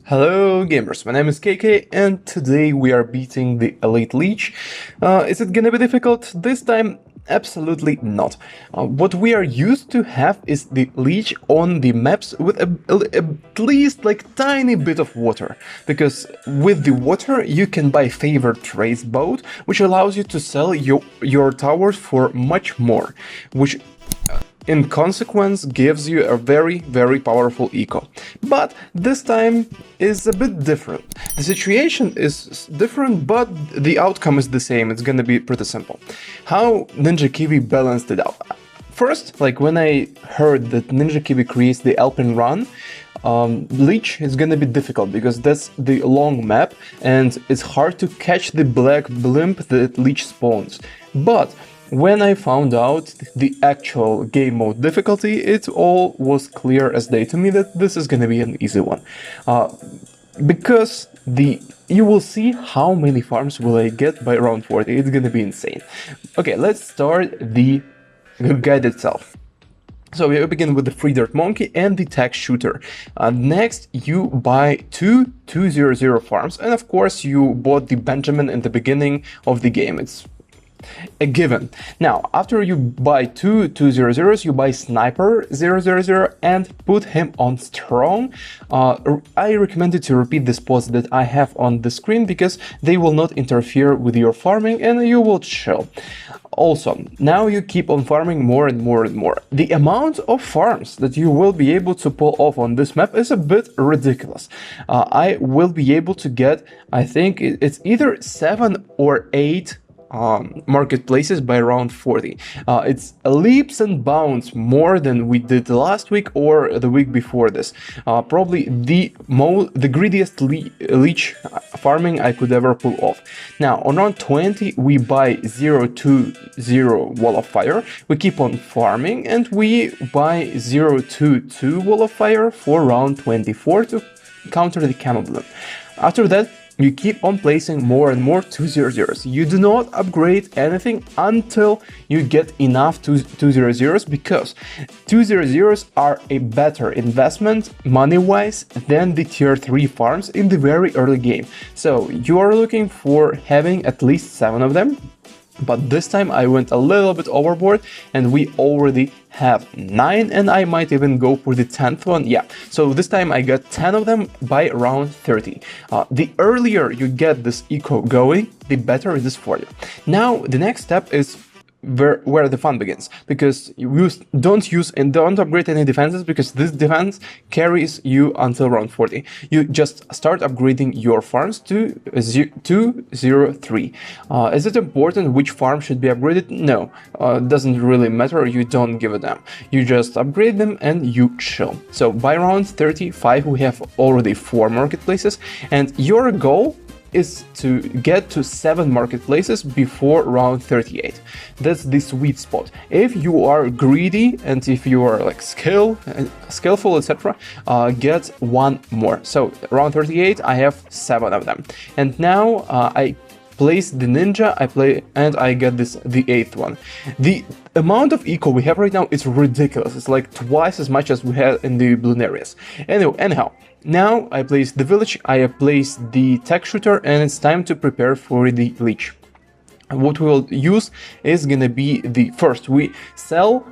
Hello gamers, my name is KK and today we are beating the Elite Lych. Is it gonna be difficult this time? Absolutely not. What we are used to have is the Lych on the maps with at least like tiny bit of water, because with the water you can buy favored trace boat, which allows you to sell your towers for much more, which in consequence gives you a very powerful eco. But this time is a bit different. The situation is different, but the outcome is the same. It's gonna be pretty simple. How Ninja Kiwi balanced it out? First, like when I heard that Ninja Kiwi creates the Alpine run, Lych is gonna be difficult because that's the long map and it's hard to catch the black blimp that Lych spawns. But when I found out the actual game mode difficulty, it all was clear as day to me that this is gonna be an easy one. Because you will see how many farms will I get by round 40, it's gonna be insane. Okay, let's start the guide itself. So we begin with the Free Dirt Monkey and the Tech Shooter. Next, you buy two 200 farms, and of course you bought the Benjamin in the beginning of the game. It's a given. Now, after you buy two 200s, you buy Sniper 000 and put him on Strong. I recommend you to repeat the spots that I have on the screen because they will not interfere with your farming and you will chill. Also, now you keep on farming more and more and more. The amount of farms that you will be able to pull off on this map is a bit ridiculous. I will be able to get, I think it's either 7 or 8 marketplaces by round 40. It's leaps and bounds more than we did last week or the week before this. Probably the greediest Lych farming I could ever pull off. Now on round 20 we buy 020 Wall of Fire, we keep on farming and we buy 022 Wall of Fire for round 24 to counter the Camel Blimp. After that you keep on placing more and more 200s. You do not upgrade anything until you get enough 200s, because 200s are a better investment money-wise than the tier 3 farms in the very early game. So you are looking for having at least 7 of them. But this time I went a little bit overboard and we already have 9 and I might even go for the 10th one. Yeah, so this time I got 10 of them by round 30. The earlier you get this eco going, the better it is for you. Now the next step is where the fun begins, because you don't upgrade any defenses, because this defense carries you until round 40. You just start upgrading your farms to 203. Is it important which farm should be upgraded? No, doesn't really matter. You don't give a damn. You just upgrade them and you chill. So by round 35 we have already 4 marketplaces, and your goal is to get to 7 marketplaces before round 38. That's the sweet spot. If you are greedy and if you are like skillful, etc., get 1 more. So round 38 I have 7 of them, and now I place the ninja, I get the 8th one. The amount of eco we have right now is ridiculous. It's like twice as much as we had in the balloon areas. Anyhow, now I place the village, I place the Tech Shooter, and it's time to prepare for the Lych. What we will use is gonna be the first, we sell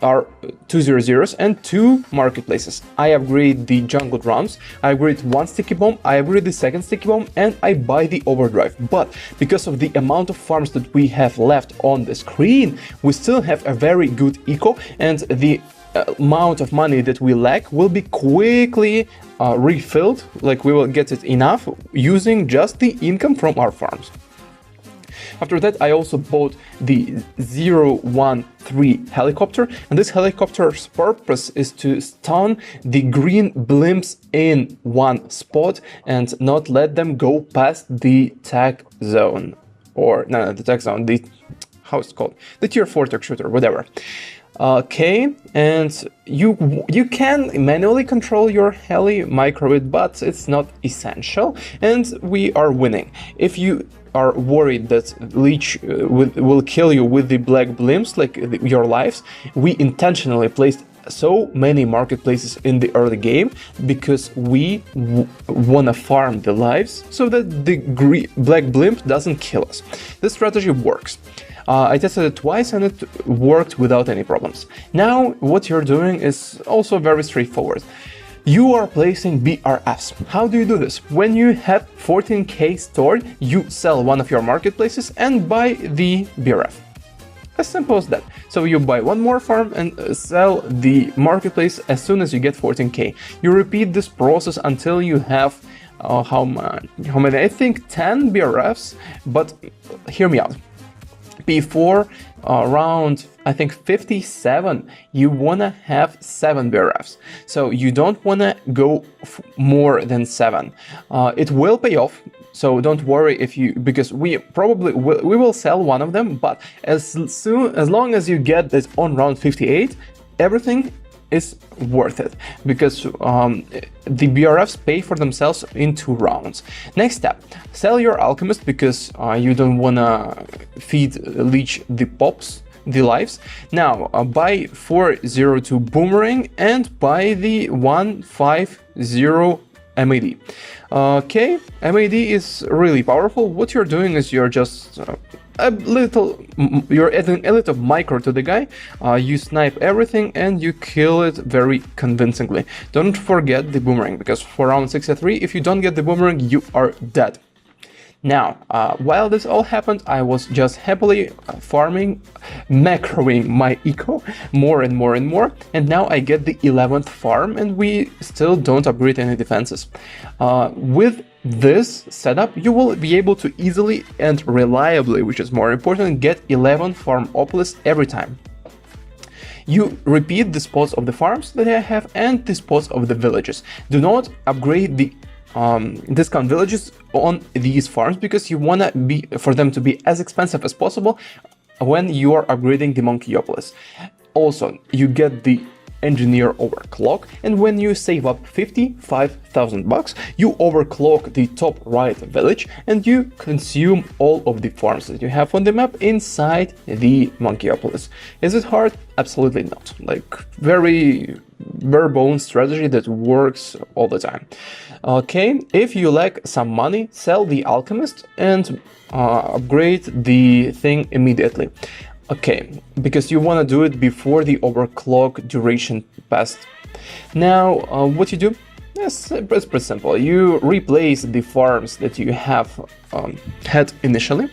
our 200s and 2 marketplaces. I upgrade the jungle drums, I upgrade 1 sticky bomb, I upgrade the 2nd sticky bomb, and I buy the overdrive. But because of the amount of farms that we have left on the screen, we still have a very good eco, and the amount of money that we lack will be quickly refilled, like we will get it enough using just the income from our farms. After that, I also bought the 013 helicopter, and this helicopter's purpose is to stun the green blimps in one spot and not let them go past the tech zone, or no, the tech zone, how it's called, the tier 4 tech shooter, whatever. Okay, and you can manually control your heli micro it, but it's not essential, and we are winning. If you are worried that Lych will kill you with the black blimps, like your lives, we intentionally placed so many marketplaces in the early game because we wanna farm the lives so that the black blimp doesn't kill us. This strategy works. I tested it twice and it worked without any problems. Now what you're doing is also very straightforward. You are placing BRFs. How do you do this? When you have 14k stored, you sell one of your marketplaces and buy the BRF. As simple as that. So you buy one more farm and sell the marketplace as soon as you get 14k. You repeat this process until you have how many? I think 10 BRFs, but hear me out. Before around, I think 57, you wanna have 7 BRFs. So you don't wanna go more than 7. It will pay off. So don't worry because we will sell one of them, but as long as you get this on round 58, everything is worth it because the BRFs pay for themselves in 2 rounds. Next step, sell your alchemist because you don't wanna feed Lych the lives. Now buy 402 boomerang and buy the 150 MAD. Okay, MAD is really powerful. What you're doing is you're just you're adding a little micro to the guy, you snipe everything and you kill it very convincingly. Don't forget the boomerang, because for round 63, if you don't get the boomerang, you are dead. Now, while this all happened, I was just happily farming, macroing my eco more and more and more, and now I get the 11th farm and we still don't upgrade any defenses. With this setup, you will be able to easily and reliably, which is more important, get 11 farm Opolis every time. You repeat the spots of the farms that I have and the spots of the villages. Do not upgrade the discount villages on these farms because you want for them to be as expensive as possible when you are upgrading the Monkeyiopolis. Also, you get the engineer overclock, and when you save up 55,000 bucks, you overclock the top right village and you consume all of the farms that you have on the map inside the Monkeyiopolis. Is it hard? Absolutely not. Like, very bare bones strategy that works all the time. Okay, if you lack some money, sell the alchemist and upgrade the thing immediately. Okay, because you want to do it before the overclock duration passed. Now, what you do? Yes, it's pretty simple. You replace the farms that you have had initially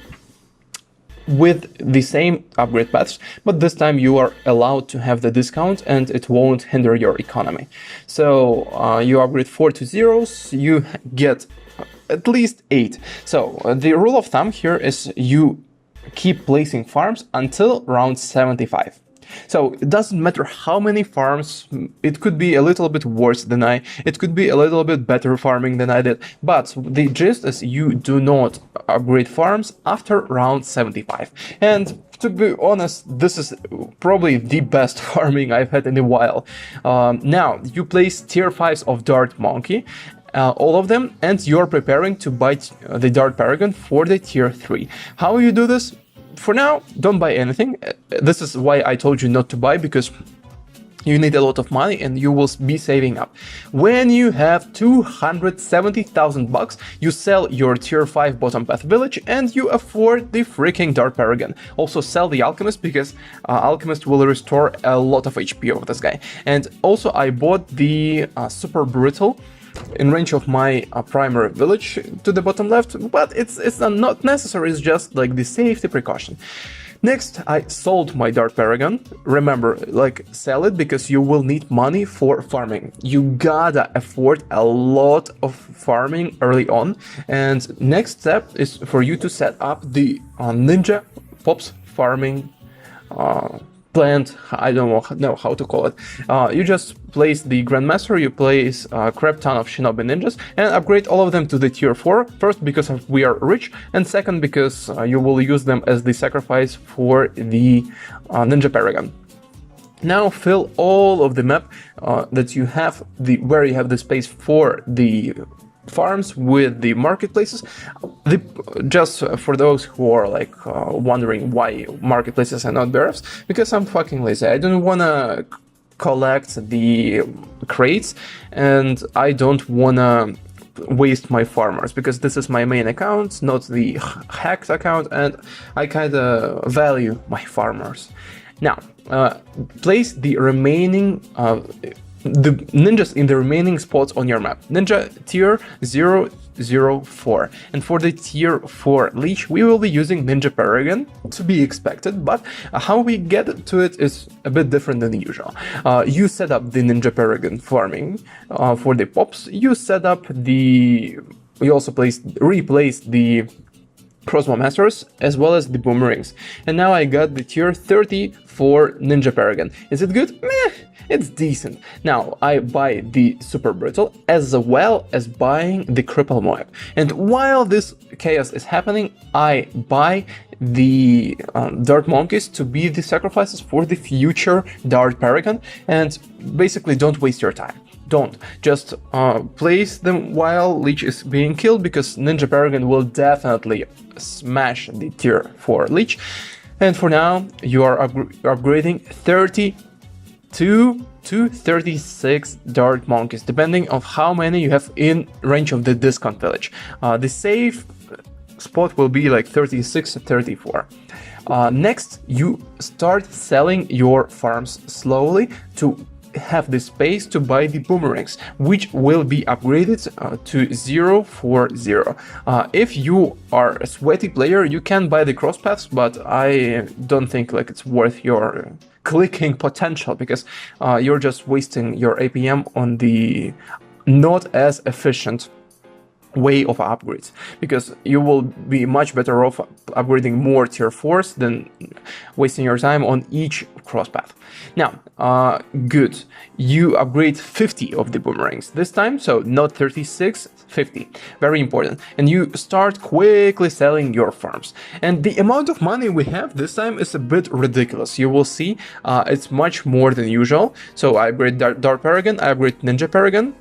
with the same upgrade paths, but this time you are allowed to have the discount and it won't hinder your economy. So you upgrade 4 to zeros, you get at least 8. So the rule of thumb here is you keep placing farms until round 75. So it doesn't matter how many farms, it could be a little bit worse than it could be a little bit better farming than I did, but the gist is you do not upgrade farms after round 75. And to be honest, this is probably the best farming I've had in a while. Now, you place tier 5s of Dart Monkey, all of them, and you're preparing to buy the Dart Paragon for the tier 3. How you do this? For now, don't buy anything. This is why I told you not to buy, because you need a lot of money and you will be saving up. When you have 270,000 bucks, you sell your tier 5 bottom path village and you afford the freaking Dart Paragon. Also sell the alchemist, because alchemist will restore a lot of HP of this guy. And also I bought the super brutal in range of my primary village to the bottom left, but it's not necessary, it's just like the safety precaution. Next, I sold my Dart Paragon. Remember, like, sell it because you will need money for farming. You gotta afford a lot of farming early on. And next step is for you to set up the Ninja Pops farming plant. I don't know how to call it. You just place the Grandmaster, you place a crap ton of Shinobi Ninjas, and upgrade all of them to the tier 4. First, because we are rich, and second, because you will use them as the sacrifice for the Ninja Paragon. Now fill all of the map that you have, where you have the space for the farms with the marketplaces. Just for those who are like wondering why marketplaces are not BRFs, because I'm fucking lazy. I don't wanna collect the crates, and I don't wanna waste my farmers because this is my main account, not the hacked account, and I kinda value my farmers. Now, place the remaining the ninjas in the remaining spots on your map. Ninja tier 004. And for the tier 4 leech, we will be using Ninja Paragon, to be expected, but how we get to it is a bit different than usual. You set up the Ninja Paragon farming for the pops. You set up the... We also replace the Crossbow Masters as well as the Boomerangs. And now I got the tier 30 for Ninja Paragon. Is it good? Meh, it's decent. Now I buy the Super Brittle as well as buying the Cripple Moab. And while this chaos is happening, I buy the Dart Monkeys to be the sacrifices for the future Dart Paragon. And basically don't waste your time. Don't. Just place them while Lych is being killed, because Ninja Paragon will definitely smash the tier 4 Lych. And for now, you are upgrading 32 to 36 Dart Monkeys, depending on how many you have in range of the discount village. The safe spot will be like 36 to 34. Next, you start selling your farms slowly to have the space to buy the boomerangs, which will be upgraded to 040. If you are a sweaty player, you can buy the crosspaths, but I don't think like it's worth your clicking potential, because you're just wasting your APM on the not as efficient way of upgrades, because you will be much better off upgrading more tier 4s than wasting your time on each crosspath. Now, good, you upgrade 50 of the boomerangs this time, so not 36, 50, very important. And you start quickly selling your farms, and the amount of money we have this time is a bit ridiculous. You will see it's much more than usual. So I upgrade Dart Paragon, I upgrade Ninja Paragon,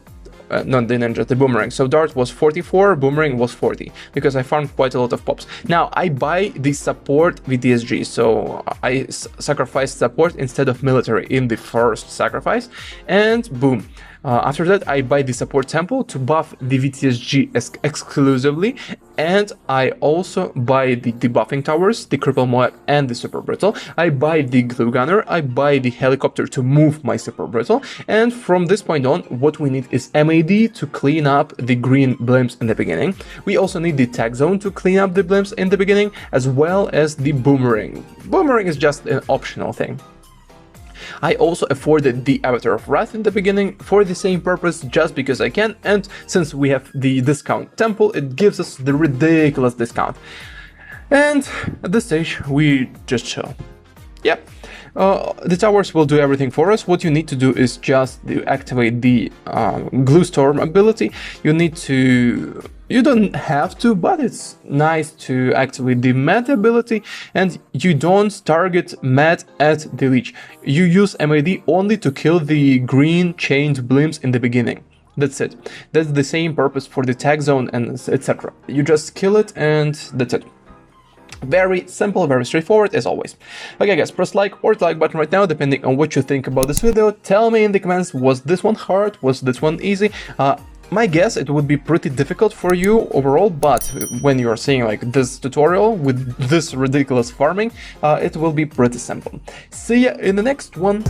not the ninja, the boomerang. So Dart was 44, boomerang was 40, because I farmed quite a lot of pops. Now I buy the support VTSG, so I sacrifice support instead of military in the first sacrifice, and boom. After that, I buy the support temple to buff the VTSG exclusively, and I also buy the debuffing towers, the Cripple Moab and the Super Brittle. I buy the Glue Gunner, I buy the helicopter to move my Super Brittle, and from this point on, what we need is MAD to clean up the green blimps in the beginning. We also need the tag zone to clean up the blimps in the beginning, as well as the boomerang. Boomerang is just an optional thing. I also afforded the Avatar of Wrath in the beginning for the same purpose, just because I can, and since we have the discount temple, it gives us the ridiculous discount. And at this stage, we just chill. Yep. The towers will do everything for us. What you need to do is just activate the Glue Storm ability. You don't have to, but it's nice to activate the Mat ability, and you don't target Mat at the Lych. You use MAD only to kill the green chained blimps in the beginning. That's it. That's the same purpose for the tag zone and etc. You just kill it and that's it. Very simple, very straightforward as always. Okay guys, press like or dislike button right now, depending on what you think about this video. Tell me in the comments, was this one hard, was this one easy? My guess, it would be pretty difficult for you overall, but when you're seeing like this tutorial with this ridiculous farming, it will be pretty simple. See ya in the next one.